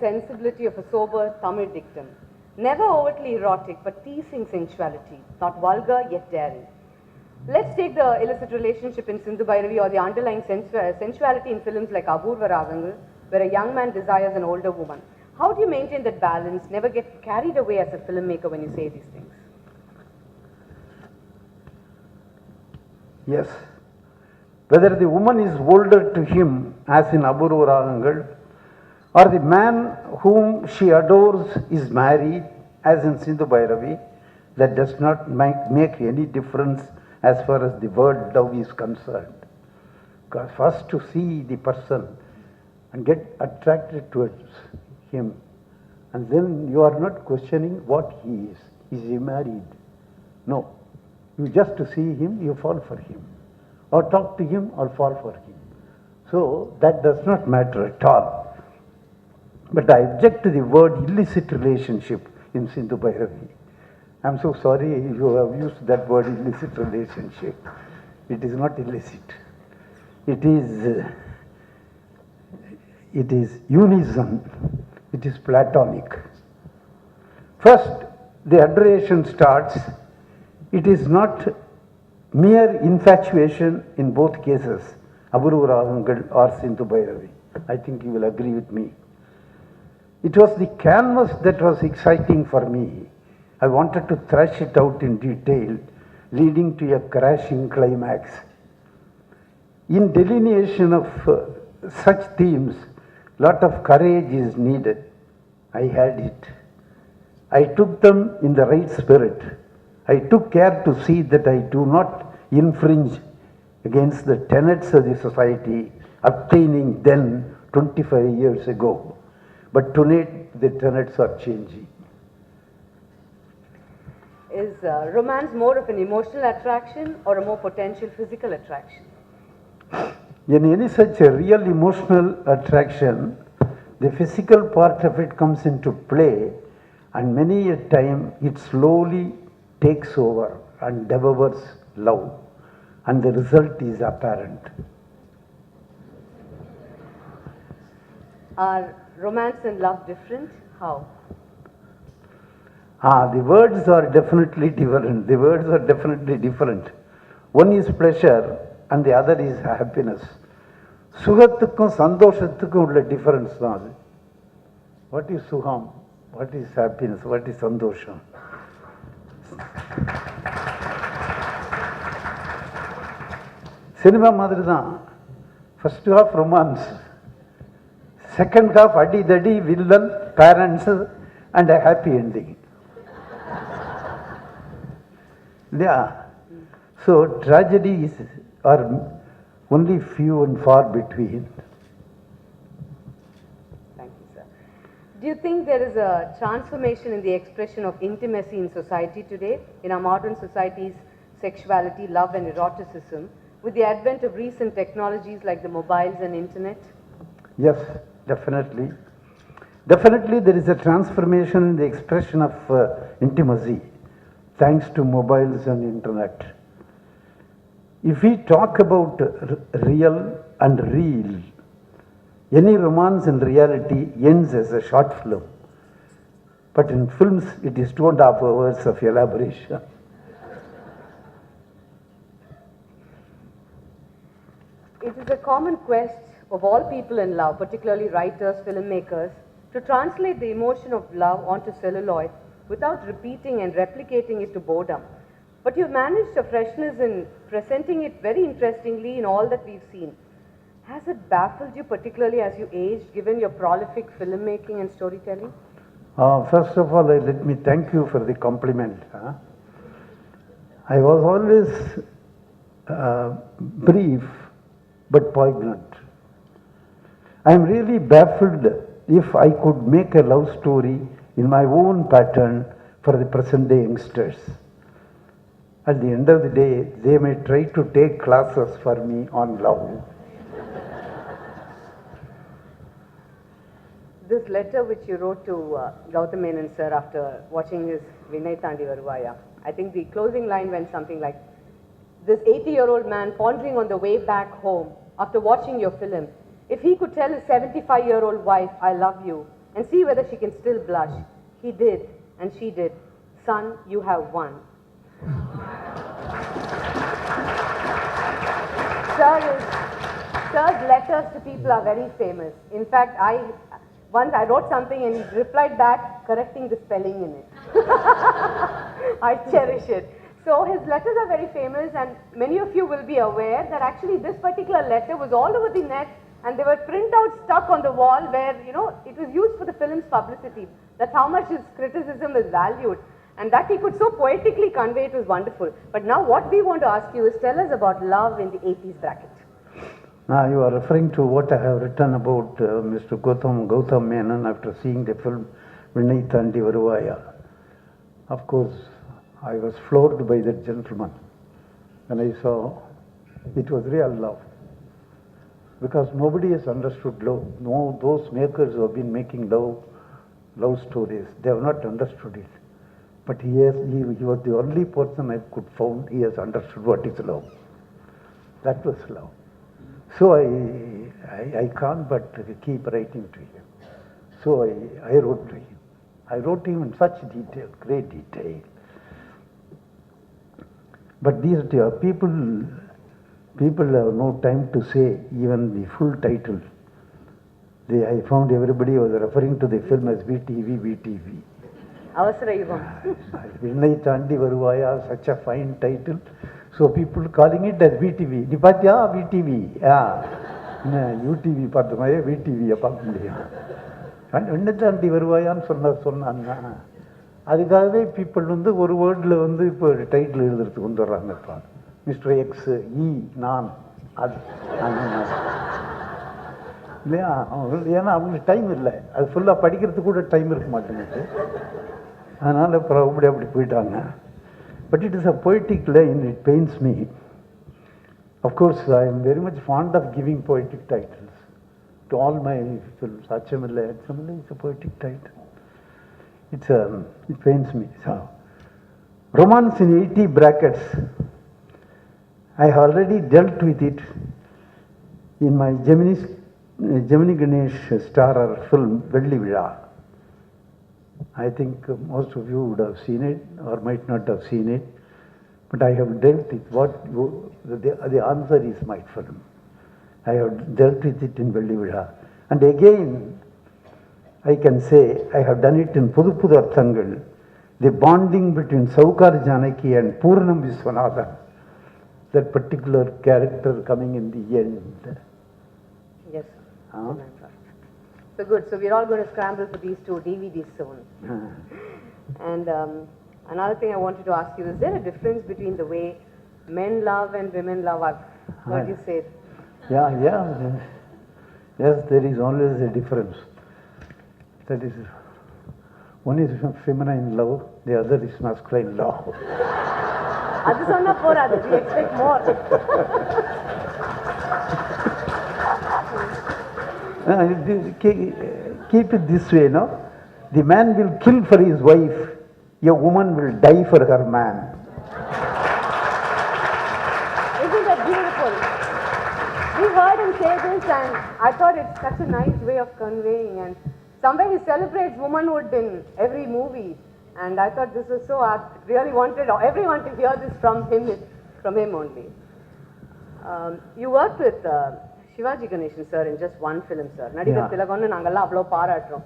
sensibility of a sober Tamil dictum. Never overtly erotic, but teasing sensuality, not vulgar yet daring. Let's take the illicit relationship in Sindhu Bhairavi or the underlying sensuality in films like Apurva Ragangal, where a young man desires an older woman. How do you maintain that balance, never get carried away as a filmmaker when you say these things? Yes. Whether the woman is older to him, as in Apurva Ragangal, or the man whom she adores is married, as in Sindhu Bhairavi, that does not make any difference as far as the word love is concerned. Because first to see the person and get attracted towards him, and then you are not questioning what he is. Is he married? No. You just to see him, you fall for him, or talk to him, or fall for him. So that does not matter at all. But I object to the word illicit relationship in Sindhu Bhairavi. I am so sorry you have used that word illicit relationship. It is not illicit. It is unison. It is platonic. First, the adoration starts. It is not mere infatuation in both cases, Apurva Ragangal or Sindhu Bhairavi. I think you will agree with me. It was the canvas that was exciting for me. I wanted to thrash it out in detail, leading to a crashing climax. In delineation of such themes, lot of courage is needed. I had it. I took them in the right spirit. I took care to see that I do not infringe against the tenets of the society obtaining then 25 years ago. But today the tenets are changing. Is romance more of an emotional attraction or a more potential physical attraction? In any such a real emotional attraction, the physical part of it comes into play, and many a time it slowly takes over and devours love, and the result is apparent. Are romance and love different? How? The words are definitely different. The words are definitely different. One is pleasure and the other is happiness. Suhathukkum sandoshathukkum ulla difference தான் அது. What is suham? What is happiness? What is sandosham? Cinema மாதிரி தான். First half romance. Second half adi dadi, villain, parents and a happy ending. Yeah. So tragedies are only few and far between. Thank you, sir. Do you think there is a transformation in the expression of intimacy in society today, in our modern society's sexuality, love and eroticism, with the advent of recent technologies like the mobiles and internet? Yes, definitely. Definitely there is a transformation in the expression of intimacy, thanks to mobiles and internet. If we talk about real and real, any romance in reality ends as a short film. But in films, it is 2.5 hours of elaboration. It is a common quest of all people in love, particularly writers, filmmakers, to translate the emotion of love onto celluloid without repeating and replicating it to boredom. But you've managed a freshness in presenting it very interestingly in all that we've seen. Has it baffled you, particularly as you aged, given your prolific filmmaking and storytelling? First of all, let me thank you for the compliment. I was always brief but poignant. I am really baffled if I could make a love story in my own pattern for the present day youngsters. At the end of the day, they may try to take classes for me on love. This letter which you wrote to Gautam Menon sir after watching his Vinay Thandi Varuvaya, I think the closing line went something like, this 80-year-old man pondering on the way back home after watching your film, if he could tell his 75-year-old wife, I love you, and see whether she can still blush. He did, and she did. Son, you have won. Sir's letters to people are very famous. In fact, once I wrote something and he replied back correcting the spelling in it. I cherish it. So his letters are very famous, and many of you will be aware that actually this particular letter was all over the net, and there were printouts stuck on the wall where, it was used for the film's publicity. That's how much his criticism is valued. And that he could so poetically convey, it was wonderful. But now what we want to ask you is, tell us about love in the 80s bracket. Now you are referring to what I have written about Mr. Gautam Menon after seeing the film Vinnai Thandi Varuvaya. Of course, I was floored by that gentleman when I saw it was real love. Because nobody has understood love. No, those makers who have been making love stories, they have not understood it. But he was the only person I could found, he has understood what is love. That was love. So I can't but keep writing to him. So I wrote to him. I wrote him in such detail, great detail. But these people have no time to say even the full title. I found everybody was referring to the film as VTV. Avasara Yugam. Vinnai Thandi Varuvaya, such a fine title. So people calling it as VTV. Nipatya VTV. UTV பார்த்தமாயே VTV பார்க்க முடியும். Vinnai Thandi Varuvayaன்னு சொன்னாங்க. அதுக்காகவே people ஒரு வேர்டில் இப்போ title எழுதுறதுக்கு வந்துடுறாங்க. Mister X நான் அது இல்லையா? ஏன்னா அவங்களுக்கு டைம் இல்லை, அது ஃபுல்லாக படிக்கிறதுக்கு கூட டைம் இருக்க மாட்டேங்குது. அதனால் அப்படி போயிட்டாங்க. But it is a poetic line, it pains me. Of course, I am very much fond of giving poetic titles to all my films. Achamilla is a poetic title. It pains me. So, romance in 80 brackets. I have already dealt with it in my Gemini Ganesh starrer film Velli Vizha. I think most of you would have seen it or might not have seen it, but I have dealt with the answer is my film. I have dealt with it in Velli Vizha. And again, I can say I have done it in Pudu Arthangal, the bonding between Saukar Janaki and Purnam Viswanathan, that particular character coming in the end. Yes, sir. So good. So we're all going to scramble for these two DVDs soon. And another thing I wanted to ask you, is there a difference between the way men love and women love? I've heard you say it. Yeah. Yes, there is always a difference. That is, one is feminine love, the other is masculine love. அது சொன்னா போறாது, we expect more. Keep it this way, no? The man will kill for his wife, a woman will die for her man. Isn't that beautiful? We heard him say this, and I thought it's such a nice way of conveying. And somewhere he celebrates womanhood in every movie, and I thought this was so apt. Really wanted everyone to hear this from him only. You worked with Shivaji Ganeshan sir in just one film, sir. Nadigar Tilagonu nangalla avlo paaraatrom.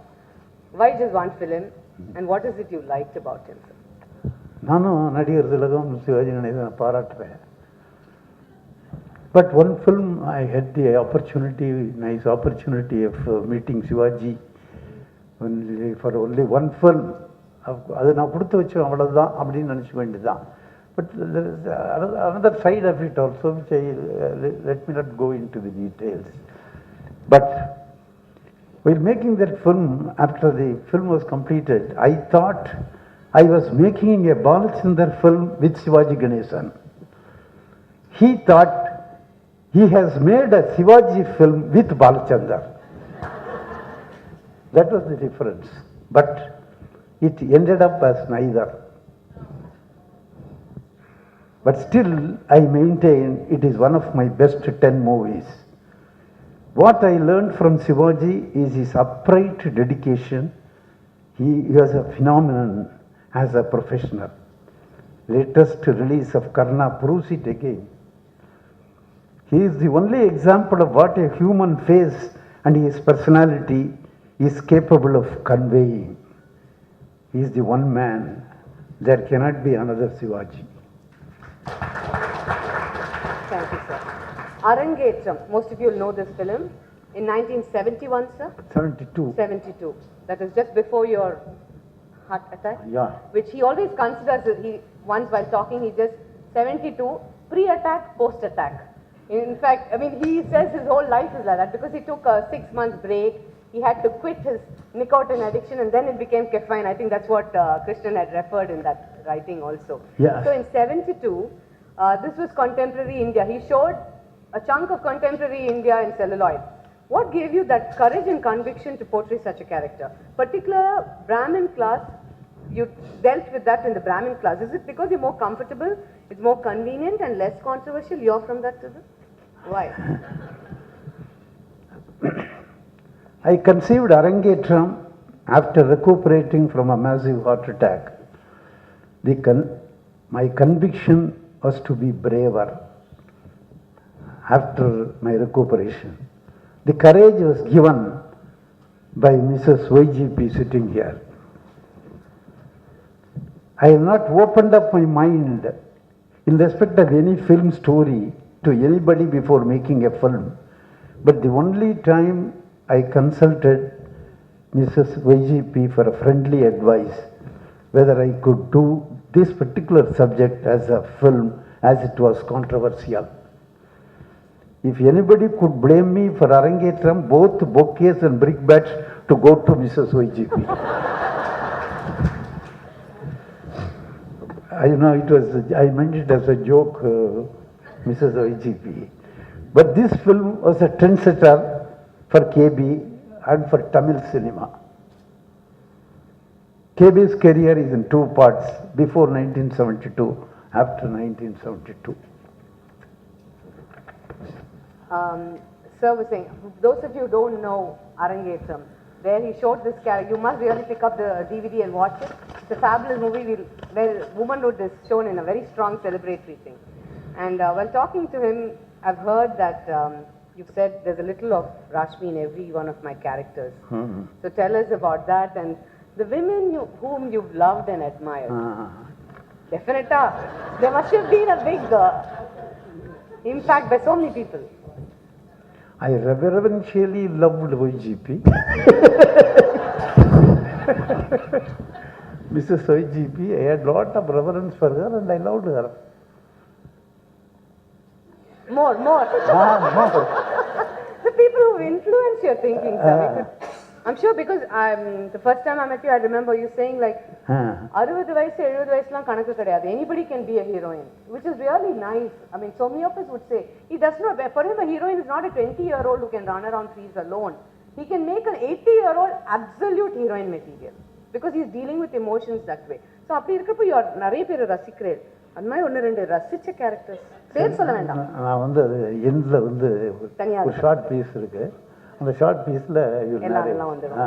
Why just one film, and what is it you liked about him, sir? Nanu Nadigar Tilagam Shivaji Ganeshan paaraatreen. But one film I had the nice opportunity of meeting Shivaji for only one film. அது நான் கொடுத்து வச்சோம், அவ்வளோதான் அப்படின்னு நினச்சிக்க வேண்டியதுதான். But there is another side of it also, which let me not go into the details. But while making that film, after the film was completed, I thought I was making a Balachander film with Shivaji Ganeshan. He thought he has made a Shivaji film with Balachander. That was the difference. But it ended up as neither. But still, I maintain it is one of my best 10 movies. What I learned from Shivaji is his upright dedication. He was a phenomenon as a professional. Latest release of Karna proves it again. He is the only example of what a human face and his personality is capable of conveying. He is the one man. There cannot be another Shivaji. Thank you, sir. Arangetram, most of you will know this film. In 1971, sir? 72. 72. That is just before your heart attack? Yeah. Which he always considers, once while talking, he just 72, pre-attack, post-attack. In fact, I mean, he says his whole life is like that because he took a 6-month break. He had to quit his nicotine addiction and then it became caffeine. I think that's what Krishnan had referred in that writing also. Yeah. So in 72, this was contemporary India. He showed a chunk of contemporary India in celluloid. What gave you that courage and conviction to portray such a character? Particular Brahmin class, you dealt with that in the Brahmin class. Is it because you're more comfortable, it's more convenient and less controversial? You're from that to this? Why? I conceived Arangetram after recuperating from a massive heart attack. My conviction was to be braver after my recuperation. The courage was given by Mrs. YGP sitting here. I have not opened up my mind in respect of any film story to anybody before making a film. But the only time I consulted Mrs. YGP for a friendly advice whether I could do this particular subject as a film as it was controversial. If anybody could blame me for Arangetram, both bouquets and brickbats to go to Mrs. YGP. I meant it as a joke, Mrs. YGP. But this film was a trendsetter for KB and for Tamil cinema. KB's career is in two parts, before 1972, after 1972. Sir was saying, those of you who don't know Arangetram, where he showed this character, you must really pick up the DVD and watch it. It's a fabulous movie where womanhood is shown in a very strong celebratory thing. And while talking to him, I've heard that you've said there's a little of Rashmi in every one of my characters. Mm-hmm. So tell us about that and the women whom you've loved and admired. Definitely, there must have been a big impact by so many people. I reverentially loved YGP. Mrs. YGP, I had a lot of reverence for her and I loved her. More. More. The people who influence your thinking, sir. I'm sure because the first time I met you, I remember you saying like, 60 வயசு 70 வயசுலாம் கணக்கு கிடையாது. Anybody can be a heroine, which is really nice. I mean, so many of us would say, he does not, for him a heroine is not a 20-year-old who can run around trees alone. He can make an 80-year-old absolute heroine material because he's dealing with emotions that way. So அப்படி இருக்கப்போ நிறைய பேர் ரசிக்கிறேன். அது மாதிரி ஒன்று ரெண்டு ரசிச்ச characters பேர் சொல்ல வேண்டாம். நான் வந்து அது எண்டில் வந்து ஒரு ஷார்ட் பீஸ் இருக்கு. அந்த ஷார்ட் பீஸில் எல்லாம் வந்துடும்.